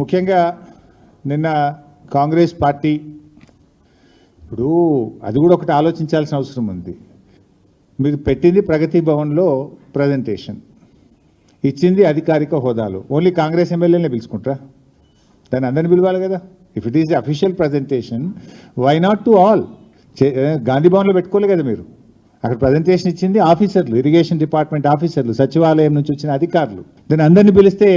ముఖ్యంగా నిన్న కాంగ్రెస్ పార్టీ ఇప్పుడు అది కూడా ఒకటి ఆలోచించాల్సిన అవసరం ఉంది. మీరు పెట్టింది ప్రగతి భవన్లో ప్రజెంటేషన్, ఇచ్చింది అధికారిక హోదాలో. ఓన్లీ కాంగ్రెస్ ఎమ్మెల్యేనే పిలుచుకుంటారా? దాన్ని అందరిని పిలవాలి కదా. If it is the official presentation, why not to all? Gandhi భవన్లో పెట్టుకోలే కదా మీరు. అక్కడ ప్రజెంటేషన్ ఇచ్చింది ఆఫీసర్లు, ఇరిగేషన్ డిపార్ట్మెంట్ ఆఫీసర్లు, సచివాలయం నుంచి వచ్చిన అధికారులు. దాన్ని అందరినీ పిలిస్తే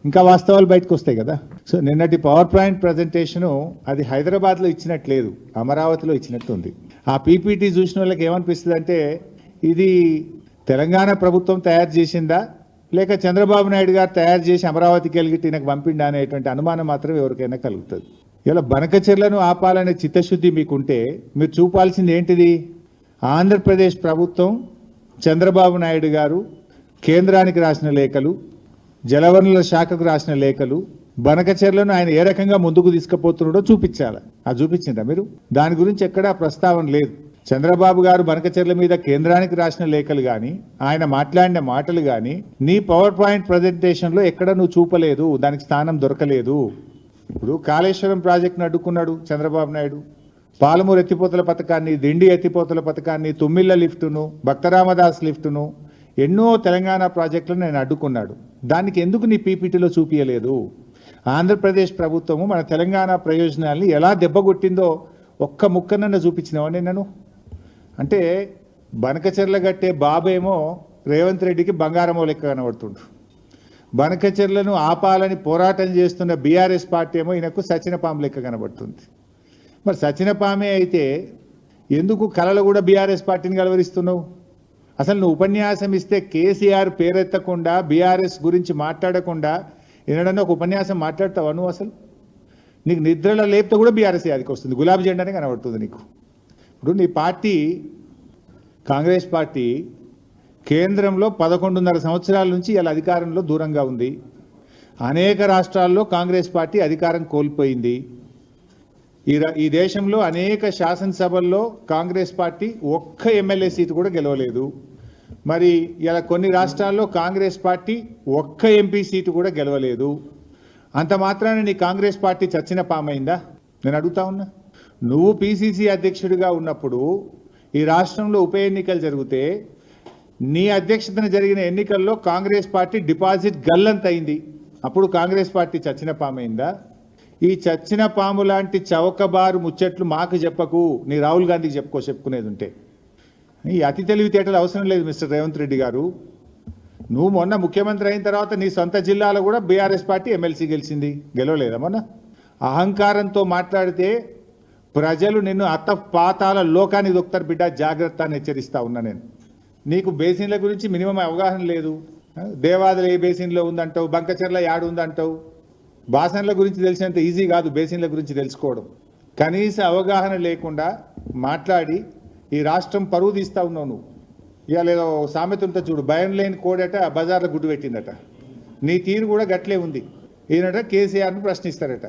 ఇంకా వాస్తవాలు బయటకు వస్తాయి కదా. సో నిన్నటి పవర్ పాయింట్ ప్రజెంటేషను అది హైదరాబాద్లో ఇచ్చినట్లేదు, అమరావతిలో ఇచ్చినట్టు ఉంది. ఆ పీపీటీ చూసిన వాళ్ళకి ఏమనిపిస్తుంది అంటే, ఇది తెలంగాణ ప్రభుత్వం తయారు చేసిందా లేక చంద్రబాబు నాయుడు గారు తయారు చేసి అమరావతికి వెళ్ళి నాకు పంపిండా అనేటువంటి అనుమానం మాత్రం ఎవరికైనా కలుగుతుంది. ఇలా బనకచెర్లను ఆపాలనే చిత్తశుద్ధి మీకుంటే మీరు చూపాల్సింది ఏంటిది? ఆంధ్రప్రదేశ్ ప్రభుత్వం, చంద్రబాబు నాయుడు గారు కేంద్రానికి రాసిన లేఖలు, జలవనరుల శాఖకు రాసిన లేఖలు, బనకచెర్లను ఆయన ఏ రకంగా ముందుకు తీసుకుపోతున్నాడో చూపించాలి. అది చూపించిందా మీరు? దాని గురించి ఎక్కడా ప్రస్తావన లేదు. చంద్రబాబు గారు బనకచెర్ల మీద కేంద్రానికి రాసిన లేఖలు కానీ, ఆయన మాట్లాడిన మాటలు కానీ నీ పవర్ పాయింట్ ప్రజెంటేషన్లో ఎక్కడ నువ్వు చూపలేదు, దానికి స్థానం దొరకలేదు. ఇప్పుడు కాళేశ్వరం ప్రాజెక్టును అడ్డుకున్నాడు చంద్రబాబు నాయుడు, పాలమూరు ఎత్తిపోతల పథకాన్ని, దిండి ఎత్తిపోతల పథకాన్ని, తుమ్మిళ్ళ లిఫ్టును, భక్తరామదాస్ లిఫ్టును, ఎన్నో తెలంగాణ ప్రాజెక్టులను నేను అడ్డుకున్నాడు. దానికి ఎందుకు నీ పీపీటీలో చూపించలేదు? ఆంధ్రప్రదేశ్ ప్రభుత్వము మన తెలంగాణ ప్రయోజనాల్ని ఎలా దెబ్బగొట్టిందో ఒక్క ముక్కనన్న చూపించినావని నన్ను అంటే, బనకచెర్ల గట్టే బాబేమో రేవంత్ రెడ్డికి బంగారమో లెక్క కనబడుతుండు. బనకచెర్లను ఆపాలని పోరాటం చేస్తున్న బీఆర్ఎస్ పార్టీ ఏమో ఈయనకు సచిన పాము లెక్క కనబడుతుంది. మరి సచిన పామే అయితే ఎందుకు కళలు కూడా బీఆర్ఎస్ పార్టీని కలవరిస్తున్నావు? అసలు నువ్వు ఉపన్యాసం ఇస్తే కేసీఆర్ పేరెత్తకుండా, బీఆర్ఎస్ గురించి మాట్లాడకుండా ఏదైనా ఒక ఉపన్యాసం మాట్లాడతావా నువ్వు? అసలు నీకు నిద్రలో లేపితే కూడా బీఆర్ఎస్ యాదికి వస్తుంది, గులాబీ జెండానే కనబడుతుంది నీకు. ఇప్పుడు నీ పార్టీ, కాంగ్రెస్ పార్టీ కేంద్రంలో 11.5 సంవత్సరాల నుంచి ఇలా అధికారంలో దూరంగా ఉంది. అనేక రాష్ట్రాల్లో కాంగ్రెస్ పార్టీ అధికారం కోల్పోయింది. ఈ దేశంలో అనేక శాసనసభల్లో కాంగ్రెస్ పార్టీ ఒక్క ఎమ్మెల్యే సీటు కూడా గెలవలేదు. మరి ఇలా కొన్ని రాష్ట్రాల్లో కాంగ్రెస్ పార్టీ ఒక్క ఎంపీ సీటు కూడా గెలవలేదు. అంత మాత్రాన నీ కాంగ్రెస్ పార్టీ చచ్చిన పామైందా? నేను అడుగుతా ఉన్నా. నువ్వు పీసీసీ అధ్యక్షుడిగా ఉన్నప్పుడు ఈ రాష్ట్రంలో ఉప ఎన్నికలు జరిగితే నీ అధ్యక్షతన జరిగిన ఎన్నికల్లో కాంగ్రెస్ పార్టీ డిపాజిట్ గల్లంతైంది. అప్పుడు కాంగ్రెస్ పార్టీ చచ్చిన పామైందా? ఈ చచ్చిన పాము లాంటి చౌకబారు ముచ్చట్లు మాకు చెప్పకు, నీ రాహుల్ గాంధీకి చెప్పుకునేది ఉంటే. ఈ అతి తెలివితేటలు అవసరం లేదు మిస్టర్ రేవంత్ రెడ్డి గారు. నువ్వు మొన్న ముఖ్యమంత్రి అయిన తర్వాత నీ సొంత జిల్లాలో కూడా బీఆర్ఎస్ పార్టీ ఎమ్మెల్సీ గెలిచింది, గెలవలేదా మొన్న? అహంకారంతో మాట్లాడితే ప్రజలు నిన్ను అత్త పాతాల లోకానికి దొక్కుతారు బిడ్డ, జాగ్రత్త అని హెచ్చరిస్తా ఉన్నా నేను. నీకు బేసిన్ల గురించి మినిమం అవగాహన లేదు. దేవాదులు ఏ బేసిన్లో ఉందంటావు, బంకచెర్ల యాడు ఉందంటావు. బాసన్ల గురించి తెలిసినంత ఈజీ కాదు బేసిన్ల గురించి తెలుసుకోవడం. కనీస అవగాహన లేకుండా మాట్లాడి ఈ రాష్ట్రం పరువు తీస్తూ ఉన్నావు నువ్వు. ఇవాళ ఏదో సామెత ఉంటే చూడు, భయం లేని కోడట బజార్లో గుడ్డు పెట్టిందట. నీ తీరు కూడా గట్లే ఉంది. ఈయనట కేసీఆర్ను ప్రశ్నిస్తారట.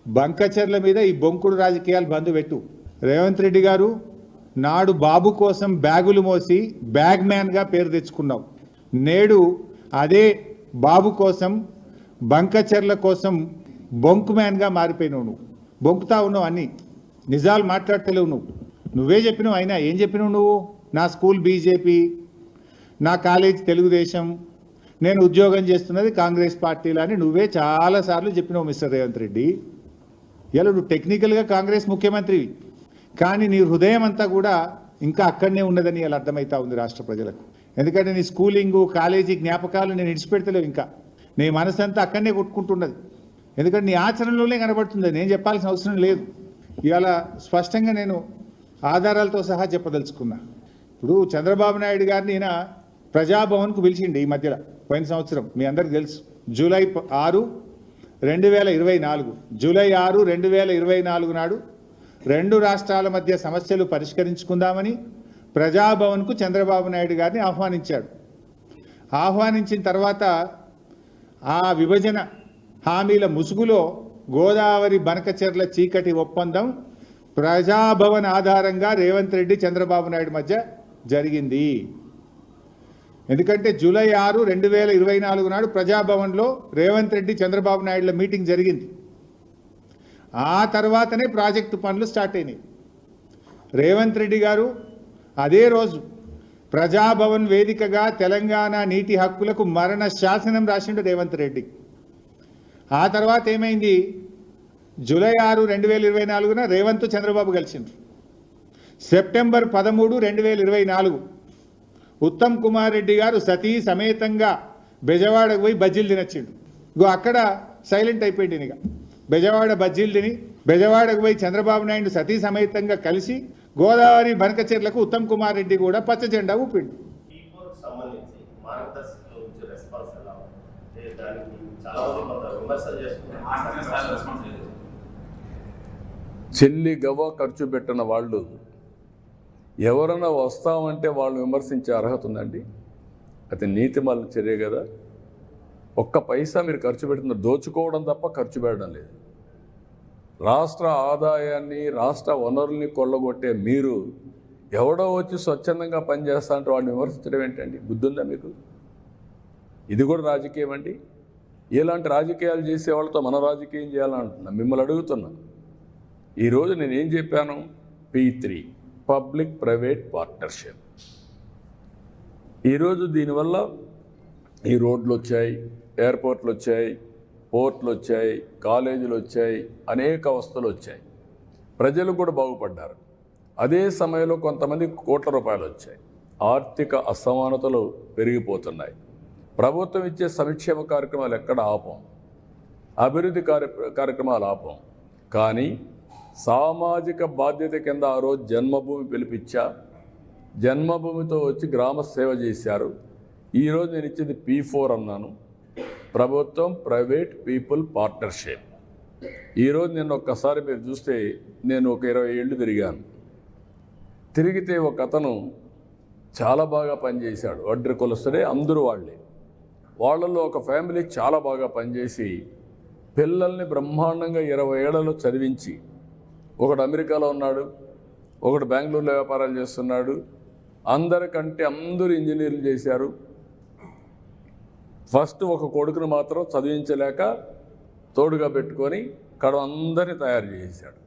బంకచెర్ల మీద ఈ బొంకుడు రాజకీయాలు బంద్ పెట్టు. రేవంత్ రెడ్డి గారు, నాడు బాబు కోసం బ్యాగులు మోసి బ్యాగ్ మ్యాన్గా పేరు తెచ్చుకున్నావు. నేడు అదే బాబు కోసం, బంకచెర్ల కోసం బొంకు మ్యాన్గా మారిపోయినావు. నువ్వు బొంకుతా ఉన్నావు, అన్నీ నిజాలు మాట్లాడతలేవు. నువ్వే చెప్పినావు. అయినా ఏం చెప్పినావు నువ్వు? నా స్కూల్ బీజేపీ, నా కాలేజ్ తెలుగుదేశం, నేను ఉద్యోగం చేస్తున్నది కాంగ్రెస్ పార్టీలో అని నువ్వే చాలాసార్లు చెప్పినావు మిస్టర్ రేవంత్ రెడ్డి. ఇలా నువ్వు టెక్నికల్గా కాంగ్రెస్ ముఖ్యమంత్రివి, కానీ నీ హృదయం అంతా కూడా ఇంకా అక్కడనే ఉన్నదని ఇలా అర్థమవుతా ఉంది రాష్ట్ర ప్రజలకు. ఎందుకంటే నీ స్కూలింగు, కాలేజీ జ్ఞాపకాలు నేను విడిచిపెడతలేవు. ఇంకా నీ మనసంతా అక్కడనే కొట్టుకుంటున్నది. ఎందుకంటే నీ ఆచరణలోనే కనబడుతుంది, నేను చెప్పాల్సిన అవసరం లేదు. ఇవాళ స్పష్టంగా నేను ఆధారాలతో సహా చెప్పదలుచుకున్నా. ఇప్పుడు చంద్రబాబు నాయుడు గారిని ఈయన ప్రజాభవన్కు పిలిచిండి ఈ మధ్యలో, పోయిన సంవత్సరం మీ అందరికీ తెలుసు. జూలై 6, 2024 జూలై 6, 2024 నాడు 2 రాష్ట్రాల మధ్య సమస్యలు పరిష్కరించుకుందామని ప్రజాభవన్కు చంద్రబాబు నాయుడు గారిని ఆహ్వానించాడు. ఆహ్వానించిన తర్వాత ఆ విభజన హామీల ముసుగులో గోదావరి బనకచెర్ల చీకటి ఒప్పందం ప్రజాభవన్ ఆధారంగా రేవంత్ రెడ్డి, చంద్రబాబు నాయుడు మధ్య జరిగింది. ఎందుకంటే జూలై 6, 2024 నాడు ప్రజాభవన్లో రేవంత్ రెడ్డి చంద్రబాబు నాయుడుల మీటింగ్ జరిగింది. ఆ తర్వాతనే ప్రాజెక్టు పనులు స్టార్ట్ అయినాయి. రేవంత్ రెడ్డి గారు అదే రోజు ప్రజాభవన్ వేదికగా తెలంగాణ నీటి హక్కులకు మరణ శాసనం రాసిండు రేవంత్ రెడ్డి. ఆ తర్వాత ఏమైంది? జూలై 6, 2024 రేవంత్ చంద్రబాబు కలిసిండ్రు. సెప్టెంబర్ 13, 2024 ఉత్తమ్ కుమార్ రెడ్డి గారు సతీ సమేతంగా బెజవాడకు పోయి బజ్జీలు తినొచ్చిండు. ఇగో అక్కడ సైలెంట్ అయిపోయింది. ఇక బెజవాడ బజ్జీలు తిని బెజవాడకు పోయి చంద్రబాబు నాయుడు సతీ సమేతంగా కలిసి గోదావరి బనకచెర్లకు ఉత్తమ్ కుమార్ రెడ్డి కూడా పచ్చ జెండా ఊపిండు. చెల్లి గవ్వ ఖర్చు పెట్టిన వాళ్ళు ఎవరైనా వస్తామంటే వాళ్ళు విమర్శించే అర్హత ఉందండి? అది నీతిమాలిన చర్య కదా. ఒక్క పైసా మీరు ఖర్చు పెట్టిన దోచుకోవడం తప్ప ఖర్చు పెట్టడం లేదు. రాష్ట్ర ఆదాయాన్ని, రాష్ట్ర వనరుల్ని కొల్లగొట్టే మీరు ఎవడో వచ్చి స్వచ్ఛందంగా పనిచేస్తా అంటే వాడిని విమర్శించడం ఏంటండి? బుద్ధి ఉందా మీకు? ఇది కూడా రాజకీయం అండి. ఇలాంటి రాజకీయాలు చేసే వాళ్ళతో మన రాజకీయం చేయాలంటున్నా. మిమ్మల్ని అడుగుతున్నా. ఈరోజు నేను ఏం చెప్పాను? P3 public private partnership. ఈరోజు దీనివల్ల ఈ రోడ్లు వచ్చాయి, ఎయిర్పోర్ట్లు వచ్చాయి, పోర్ట్లు వచ్చాయి, కాలేజీలు వచ్చాయి, అనేక వస్తువులు వచ్చాయి. ప్రజలు కూడా బాగుపడ్డారు. అదే సమయంలో కొంతమంది కోట్ల రూపాయలు వచ్చాయి. ఆర్థిక అసమానతలు పెరిగిపోతున్నాయి. ప్రభుత్వం ఇచ్చే సంక్షేమ కార్యక్రమాలు ఎక్కడ ఆపం, అభివృద్ధి కార్యక్రమాలు ఆపం. కానీ సామాజిక బాధ్యత కింద ఆ రోజు జన్మభూమి పిలిపించా. జన్మభూమితో వచ్చి గ్రామ సేవ చేశారు. ఈరోజు నేను ఇచ్చింది P4 అన్నాను, ప్రభుత్వం ప్రైవేట్ పీపుల్ పార్ట్నర్షిప్. ఈరోజు నేను ఒక్కసారి మీరు చూస్తే నేను ఒక 20 ఏళ్ళు తిరిగాను. తిరిగితే ఒక అతను చాలా బాగా పనిచేశాడు. వడ్డీ కొలుస్తడే అందరూ వాళ్ళే. వాళ్ళల్లో ఒక ఫ్యామిలీ చాలా బాగా పనిచేసి పిల్లల్ని బ్రహ్మాండంగా 20 ఏళ్లలో చదివించి, ఒకడు అమెరికాలో ఉన్నాడు, ఒకడు బెంగళూరులో వ్యాపారాలు చేస్తున్నాడు. అందరికంటే అందరూ ఇంజనీర్లు చేశారు. ఫస్ట్ ఒక కొడుకును మాత్రం చదివించలేక తోడుగా పెట్టుకొని అందరినీ తయారు చేశాడు.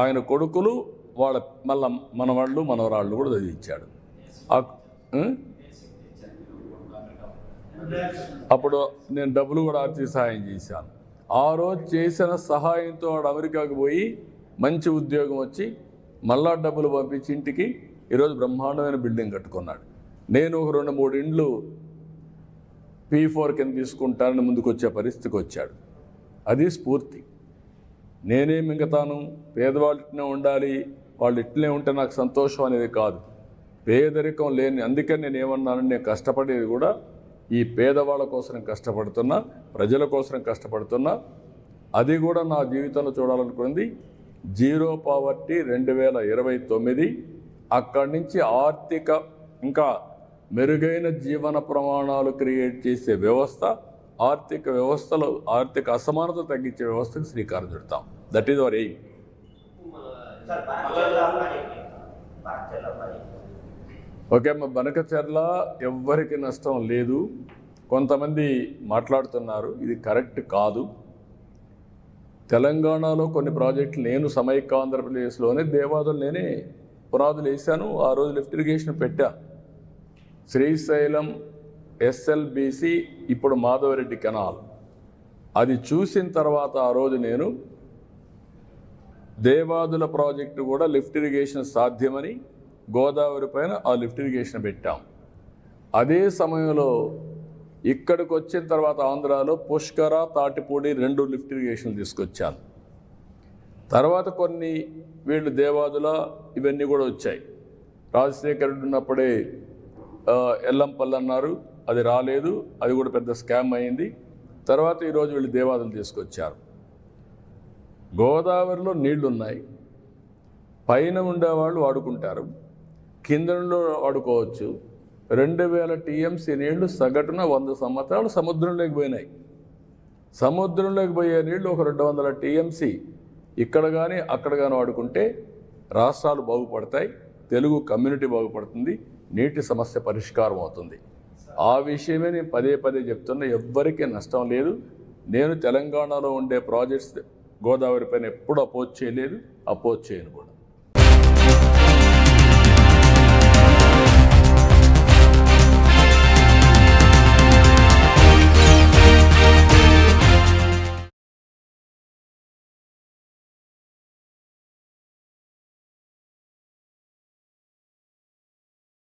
ఆయన కొడుకులు వాళ్ళ మళ్ళా మనవాళ్ళు మనవరాళ్ళు కూడా చదివించాడు. అప్పుడు నేను డబ్బులు కూడా ఆర్థిక సహాయం చేశాను. ఆ రోజు చేసిన సహాయంతో వాడు అమెరికాకు పోయి మంచి ఉద్యోగం వచ్చి మళ్ళా డబ్బులు పంపించి ఇంటికి ఈరోజు బ్రహ్మాండమైన బిల్డింగ్ కట్టుకున్నాడు. నేను ఒక 2-3 ఇండ్లు P4 కింద తీసుకుంటానని ముందుకు వచ్చే పరిస్థితికి వచ్చాడు. అది స్ఫూర్తి. నేనే మింగతాను, పేదవాళ్ళు ఇట్లనే ఉండాలి, వాళ్ళు ఇట్లనే ఉంటే నాకు సంతోషం అనేది కాదు. పేదరికం లేని, అందుకని నేను ఏమన్నాను, నేను కష్టపడేది కూడా ఈ పేదవాళ్ళ కోసం కష్టపడుతున్నా, ప్రజల కోసం కష్టపడుతున్నా. అది కూడా నా జీవితంలో చూడాలనుకుంది. Zero poverty 2029. అక్కడి నుంచి ఆర్థిక ఇంకా మెరుగైన జీవన ప్రమాణాలు క్రియేట్ చేసే వ్యవస్థ, ఆర్థిక వ్యవస్థలో ఆర్థిక అసమానత తగ్గించే వ్యవస్థకు శ్రీకారం చుడతాం. That is our aim. Okay అమ్మ, బనకచెర్ల ఎవ్వరికి నష్టం లేదు. కొంతమంది మాట్లాడుతున్నారు, ఇది కరెక్ట్ కాదు. తెలంగాణలో కొన్ని ప్రాజెక్టులు నేను సమైక్య ఆంధ్రప్రదేశ్లోనే దేవాదులు నేనే పునాదులు వేశాను. ఆ రోజు లిఫ్ట్ ఇరిగేషన్ పెట్టా. శ్రీశైలం SLBC, ఇప్పుడు మాధవరెడ్డి కెనాల్. అది చూసిన తర్వాత ఆ రోజు నేను దేవాదుల ప్రాజెక్టు కూడా లిఫ్ట్ ఇరిగేషన్ సాధ్యమని గోదావరి పైన ఆ లిఫ్ట్ ఇరిగేషన్ పెట్టాం. అదే సమయంలో ఇక్కడికి వచ్చిన తర్వాత ఆంధ్రాలో పుష్కర, తాటిపూడి 2 లిఫ్ట్ ఇరిగేషన్లు తీసుకొచ్చాను. తర్వాత కొన్ని వీళ్ళు దేవాదుల ఇవన్నీ కూడా వచ్చాయి. రాజశేఖర రెడ్డి ఉన్నప్పుడే ఎల్లంపల్లి అన్నారు, అది రాలేదు, అది కూడా పెద్ద స్కామ్ అయింది. తర్వాత ఈరోజు వీళ్ళు దేవాదులు తీసుకొచ్చారు. గోదావరిలో నీళ్లు ఉన్నాయి, పైన ఉండేవాళ్ళు వాడుకుంటారు, కిందలో వాడుకోవచ్చు. 2000 TMC నీళ్లు సగటున 100 సంవత్సరాలు సముద్రంలోకి పోయినాయి. సముద్రంలోకి పోయే నీళ్లు ఒక 200 TMC ఇక్కడ కానీ అక్కడ కానీ వాడుకుంటే రాష్ట్రాలు బాగుపడతాయి, తెలుగు కమ్యూనిటీ బాగుపడుతుంది, నీటి సమస్య పరిష్కారం అవుతుంది. ఆ విషయమే నేను పదే పదే చెప్తున్నా, ఎవ్వరికీ నష్టం లేదు. నేను తెలంగాణలో ఉండే ప్రాజెక్ట్స్ గోదావరి పైన ఎప్పుడు అపోజ్ చేయలేదు, అపోజ్ చేయను కూడా.